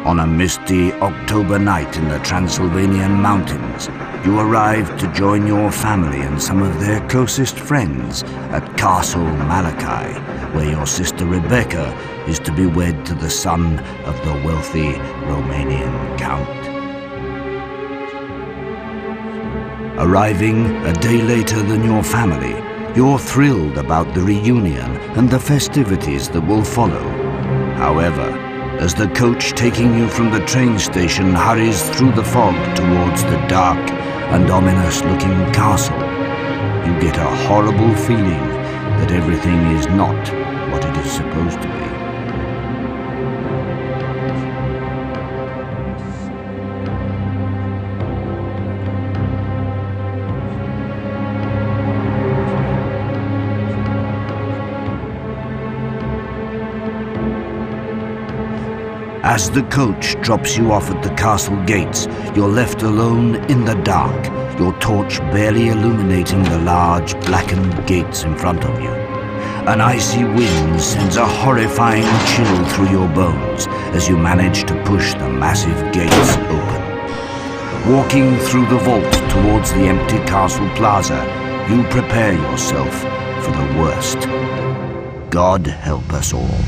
On a misty October night in the Transylvanian mountains, you arrive to join your family and some of their closest friends at Castle Malachi, where your sister Rebecca is to be wed to the son of the wealthy Romanian count. Arriving a day later than your family, you're thrilled about the reunion and the festivities that will follow. However, as the coach taking you from the train station hurries through the fog towards the dark and ominous-looking castle, you get a horrible feeling that everything is not what it is supposed to be. As the coach drops you off at the castle gates, you're left alone in the dark, your torch barely illuminating the large blackened gates in front of you. An icy wind sends a horrifying chill through your bones as you manage to push the massive gates open. Walking through the vault towards the empty castle plaza, you prepare yourself for the worst. God help us all.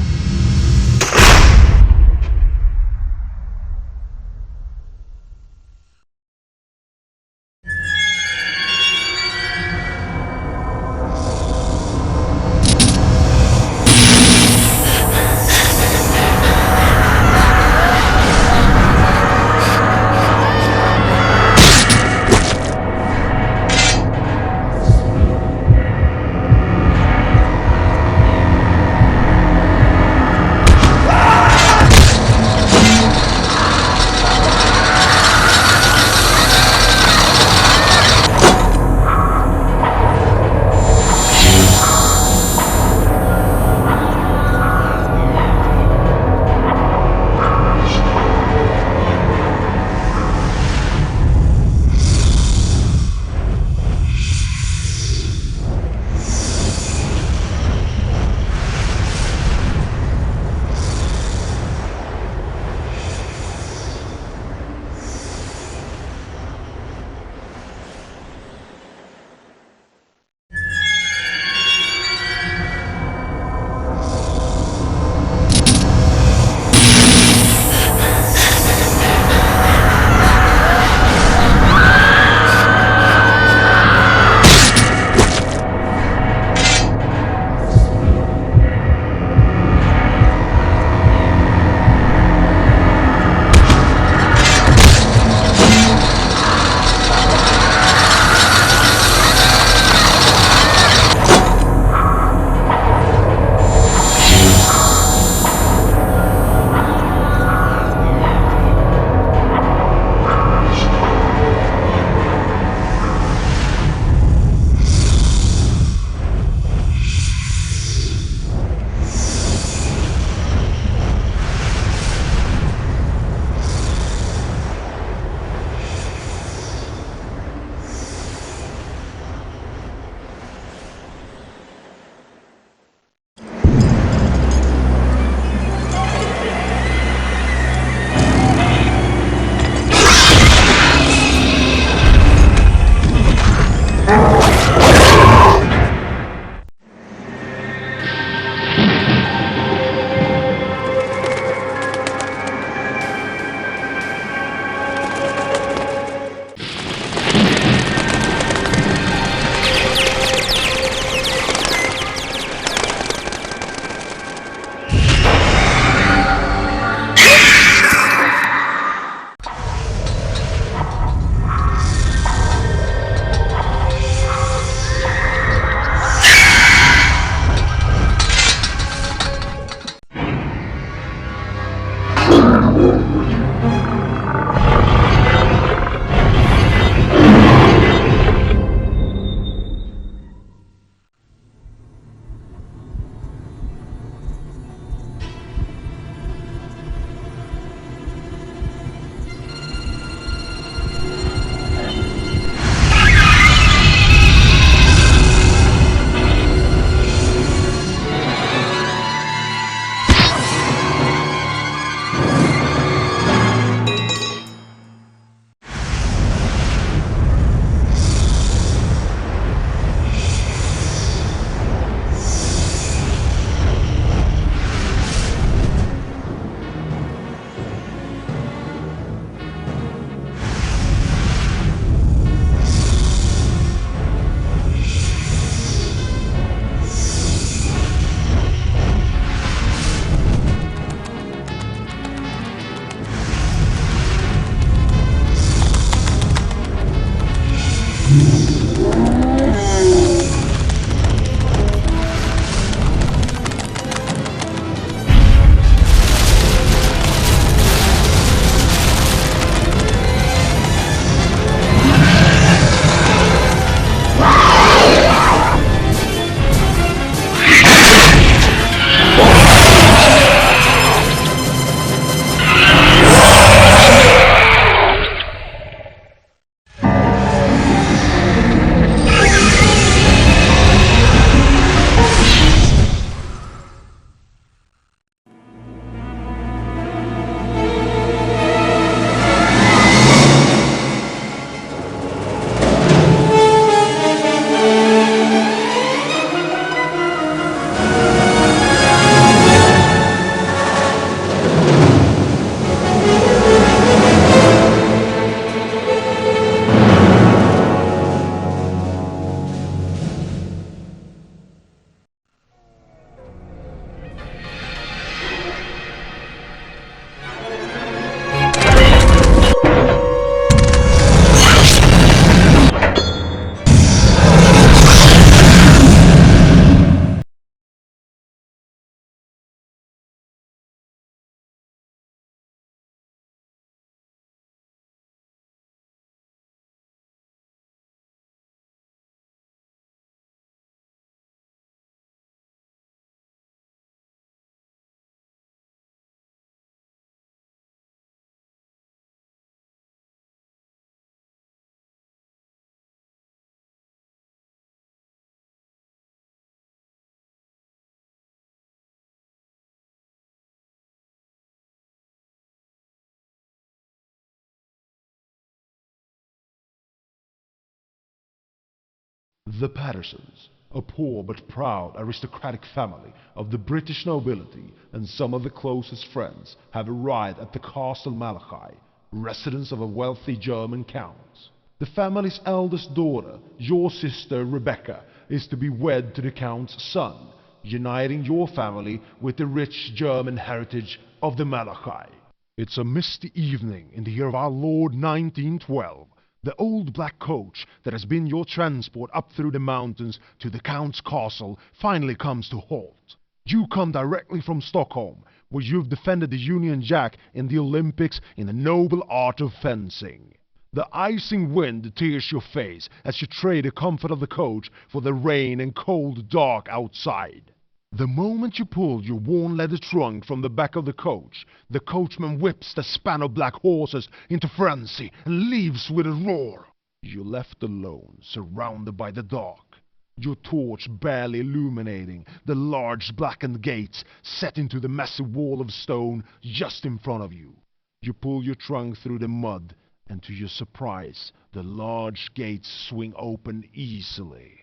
The Pattersons, a poor but proud aristocratic family of the British nobility and some of the closest friends, have arrived at the Castle Malachi, residence of a wealthy German count. The family's eldest daughter, your sister Rebecca, is to be wed to the Count's son, uniting your family with the rich German heritage of the Malachi. It's a misty evening in the year of our Lord 1912. The old black coach that has been your transport up through the mountains to the Count's castle finally comes to halt. You come directly from Stockholm, where you've defended the Union Jack in the Olympics in the noble art of fencing. The icing wind tears your face as you trade the comfort of the coach for the rain and cold dark outside. The moment you pull your worn leather trunk from the back of the coachman whips the span of black horses into frenzy and leaves with a roar. You're left alone, surrounded by the dark, your torch barely illuminating the large blackened gates set into the massive wall of stone just in front of you. You pull your trunk through the mud, and to your surprise, the large gates swing open easily.